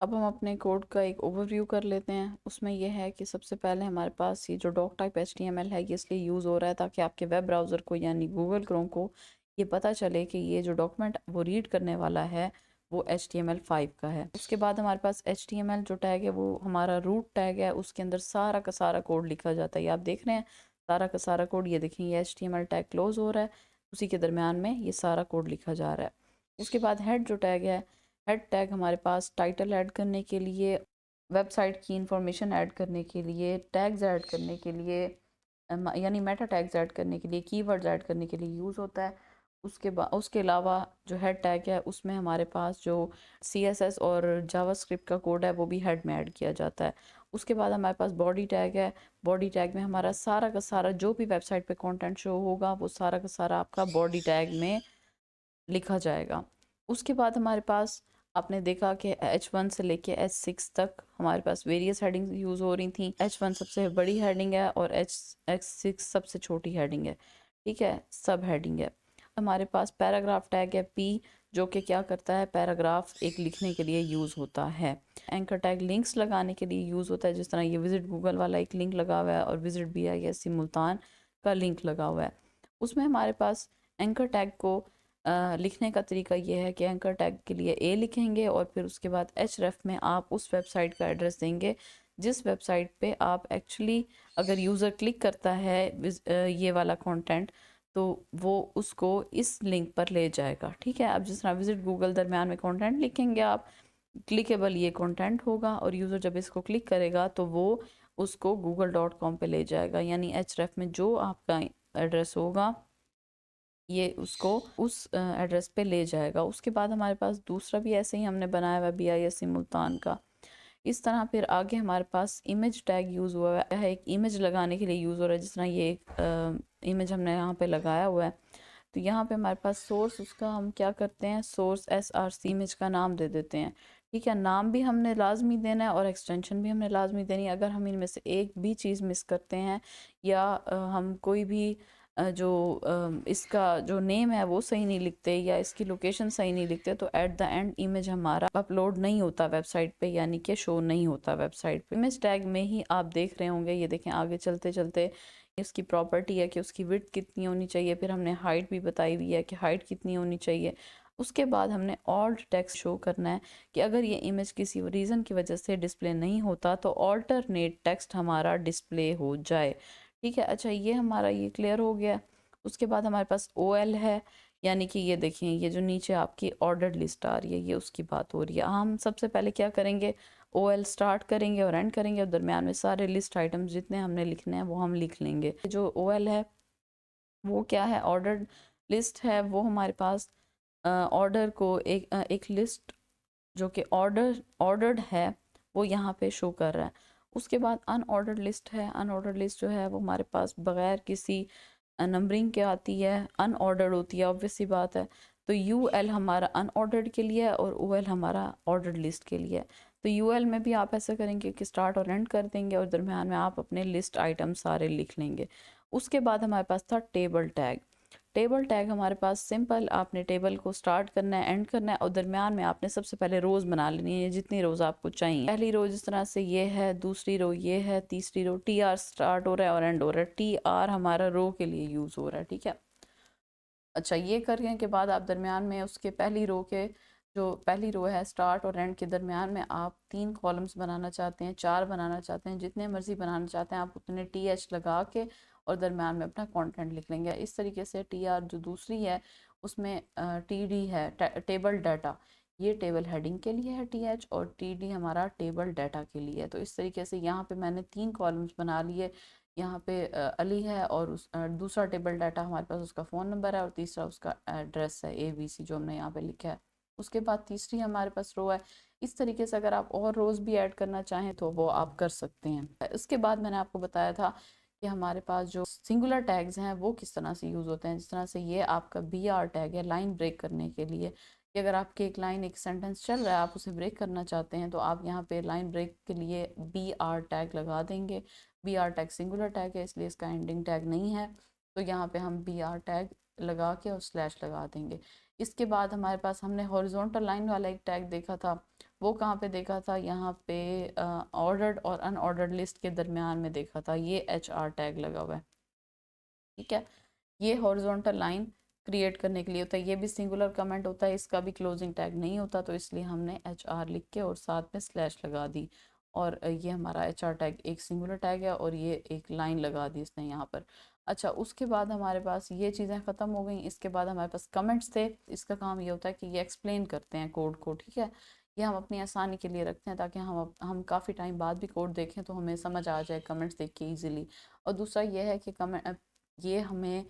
अब हम अपने कोड का एक ओवरव्यू कर लेते हैं। उसमें यह है कि सबसे पहले हमारे पास ये जो डॉक टाइप HTML है ये इसलिए यूज़ हो रहा है ताकि आपके वेब ब्राउज़र को यानी गूगल क्रोम को ये पता चले कि ये जो डॉक्यूमेंट वो रीड करने वाला है वो HTML5 का है। उसके बाद हमारे पास HTML जो टैग है वो हमारा रूट टैग है, उसके अंदर सारा का सारा कोड लिखा जाता है। ये आप देख रहे हैं सारा का सारा कोड, ये देखें ये HTML टैग क्लोज हो रहा है, उसी के दरमियान में ये सारा कोड लिखा जा रहा है। उसके बाद हेड जो टैग है, हेड टैग हमारे पास टाइटल ऐड करने के लिए, वेबसाइट की इंफॉर्मेशन ऐड करने के लिए, टैग्स ऐड करने के लिए, यानी मेटा टैग्स ऐड करने के लिए, कीवर्ड्स ऐड करने के लिए यूज़ होता है। उसके अलावा जो हेड टैग है उसमें हमारे पास जो CSS और जावास्क्रिप्ट का कोड है वो भी हेड में ऐड किया जाता है। उसके बाद हमारे पास बॉडी टैग है। बॉडी टैग में हमारा सारा का सारा जो भी वेबसाइट पे कंटेंट शो होगा वो सारा का सारा आपका बॉडी टैग में लिखा जाएगा। उसके बाद हमारे पास आपने देखा कि H1 से लेके H6 तक हमारे पास वेरियस हेडिंग्स यूज़ हो रही थी। H1 सबसे बड़ी हेडिंग है और H6 सबसे छोटी हेडिंग है, ठीक है, सब हेडिंग है। हमारे पास पैराग्राफ टैग है P, जो कि क्या करता है, पैराग्राफ एक लिखने के लिए यूज़ होता है। एंकर टैग लिंक्स लगाने के लिए यूज़ होता है, जिस तरह ये विजिट गूगल वाला एक लिंक लगा हुआ है और विजिट BISC मुल्तान का लिंक लगा हुआ है। उसमें हमारे पास एंकर टैग को लिखने का तरीका ये है कि एंकर टैग के लिए A लिखेंगे और फिर उसके बाद href में आप उस वेबसाइट का एड्रेस देंगे जिस वेबसाइट पे आप एक्चुअली, अगर यूज़र क्लिक करता है ये वाला कंटेंट तो वो उसको इस लिंक पर ले जाएगा, ठीक है। अब जिस तरह विजिट गूगल दरमियान में कंटेंट लिखेंगे आप, क्लिकेबल ये कंटेंट होगा और यूज़र जब इसको क्लिक करेगा तो वो उसको google.com पे ले जाएगा, यानी href में जो आपका एड्रेस होगा ये उसको उस एड्रेस पे ले जाएगा। उसके बाद हमारे पास दूसरा भी ऐसे ही हमने बनाया हुआ है BISC मुल्तान का। इस तरह फिर आगे हमारे पास इमेज टैग यूज़ हुआ है, एक इमेज लगाने के लिए यूज़ हो रहा है, जिस तरह ये एक इमेज हमने यहाँ पे लगाया हुआ है। तो यहाँ पे हमारे पास सोर्स, उसका हम क्या करते हैं, सोर्स SRC इमेज का नाम दे देते हैं, ठीक है। नाम भी हमने लाजमी देना है और एक्सटेंशन भी हमने लाजमी देनी है। अगर हम इनमें से एक भी चीज़ मिस करते हैं या हम कोई भी जो इसका जो नेम है वो सही नहीं लिखते या इसकी लोकेशन सही नहीं लिखते तो एट द एंड इमेज हमारा अपलोड नहीं होता वेबसाइट पे, यानी कि शो नहीं होता वेबसाइट पे। इमेज टैग में ही आप देख रहे होंगे, ये देखें आगे चलते चलते इसकी प्रॉपर्टी है कि उसकी विड्थ कितनी होनी चाहिए, फिर हमने हाइट भी बताई हुई है कि हाइट कितनी होनी चाहिए। उसके बाद हमने ऑल्ट टेक्स्ट शो करना है कि अगर ये इमेज किसी रीज़न की वजह से डिस्प्ले नहीं होता तो ऑल्टरनेट टेक्स्ट हमारा डिस्प्ले हो जाए, ठीक है। अच्छा, ये हमारा ये क्लियर हो गया। उसके बाद हमारे पास OL है, यानी कि ये देखिए ये जो नीचे आपकी ऑर्डर लिस्ट आ रही है ये उसकी बात हो रही है। हम सबसे पहले क्या करेंगे, OL स्टार्ट करेंगे और एंड करेंगे और दरमियान में सारे लिस्ट आइटम्स जितने हमने लिखने हैं वो हम लिख लेंगे। जो OL है वो क्या है, ऑर्डर लिस्ट है, वो हमारे पास ऑर्डर को एक लिस्ट जो कि ऑर्डर्ड है वो यहाँ पे शो कर रहा है। उसके बाद अनऑर्डर्ड लिस्ट है, अनऑर्डर्ड लिस्ट जो है वो हमारे पास बगैर किसी नंबरिंग के आती है, अनऑर्डर्ड होती है, ऑब्वियस सी बात है। तो UL हमारा अनऑर्डर्ड के लिए है और OL हमारा ऑर्डर्ड लिस्ट के लिए है। तो UL में भी आप ऐसा करेंगे कि स्टार्ट और एंड कर देंगे और दरमियान में आप अपने लिस्ट आइटम सारे लिख लेंगे। उसके बाद हमारे पास था टेबल टैग। टेबल टैग हमारे पास सिंपल, आपने टेबल को स्टार्ट करना है, एंड करना है और दरमियान में आपने सबसे पहले रोज़ बना लेनी है जितनी रोज़ आपको चाहिए। पहली रो जिस तरह से ये है, दूसरी रो ये है, तीसरी रो TR स्टार्ट हो रहा है और एंड हो रहा है, TR हमारा रो के लिए यूज़ हो रहा है, ठीक है। अच्छा, ये करने के बाद आप दरमियान में उसके पहली रो के, जो पहली रो है स्टार्ट और एंड के दरमियान में आप 3 कॉलम्स बनाना चाहते हैं, 4 बनाना चाहते हैं, जितने मर्जी बनाना चाहते हैं आप उतने TH लगा के और दरमियान में अपना कंटेंट लिख लेंगे। इस तरीके से TR जो दूसरी है उसमें TD है, टेबल डाटा, ये टेबल हेडिंग के लिए है TH और TD हमारा टेबल डाटा के लिए है। तो इस तरीके से यहाँ पे मैंने 3 कॉलम्स बना लिए। यहाँ पे अली है और दूसरा टेबल डाटा हमारे पास उसका फ़ोन नंबर है और तीसरा उसका एड्रेस है ABC जो हमने यहाँ पे लिखा है। उसके बाद तीसरी हमारे पास रो है। इस तरीके से अगर आप और रोज़ भी ऐड करना चाहें तो वो आप कर सकते हैं। इसके बाद मैंने आपको बताया था कि हमारे पास जो सिंगुलर टैग्स हैं वो किस तरह से यूज़ होते हैं। जिस तरह से ये आपका BR टैग है लाइन ब्रेक करने के लिए, कि अगर आपके एक लाइन एक सेंटेंस चल रहा है आप उसे ब्रेक करना चाहते हैं तो आप यहाँ पे लाइन ब्रेक के लिए BR टैग लगा देंगे। BR टैग सिंगुलर टैग है इसलिए इसका एंडिंग टैग नहीं है, तो यहाँ पे हम BR टैग लगा के और स्लैश लगा देंगे। इसके बाद हमारे पास हमने हॉरिजॉन्टल लाइन वाला एक टैग देखा था, वो कहाँ पे देखा था, यहाँ पे ऑर्डर्ड और अनऑर्डर्ड लिस्ट के दरमियान में देखा था, ये HR टैग लगा हुआ है। ठीक है, ये हॉरिजॉन्टल लाइन क्रिएट करने के लिए होता है, ये भी सिंगुलर कमेंट होता है, इसका भी क्लोजिंग टैग नहीं होता, तो इसलिए हमने HR लिख के और साथ में स्लैश लगा दी। और ये हमारा HR टैग एक सिंगुलर टैग है और ये एक लाइन लगा दी इसने यहाँ पर। अच्छा, उसके बाद हमारे पास ये चीज़ें ख़त्म हो गई। इसके बाद हमारे पास कमेंट्स थे। इसका काम ये होता है कि ये एक्सप्लेन करते हैं कोड को। ठीक है, ये हम अपनी आसानी के लिए रखते हैं ताकि हम काफ़ी टाइम बाद भी कोड देखें तो हमें समझ आ जाए कमेंट्स देख के ईजिली। और दूसरा ये है कि कमेंट ये हमें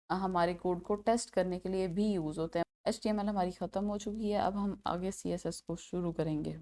हमारे कोड को टेस्ट करने के लिए भी यूज़ होते हैं। HTML हमारी ख़त्म हो चुकी है, अब हम आगे CSS को शुरू करेंगे।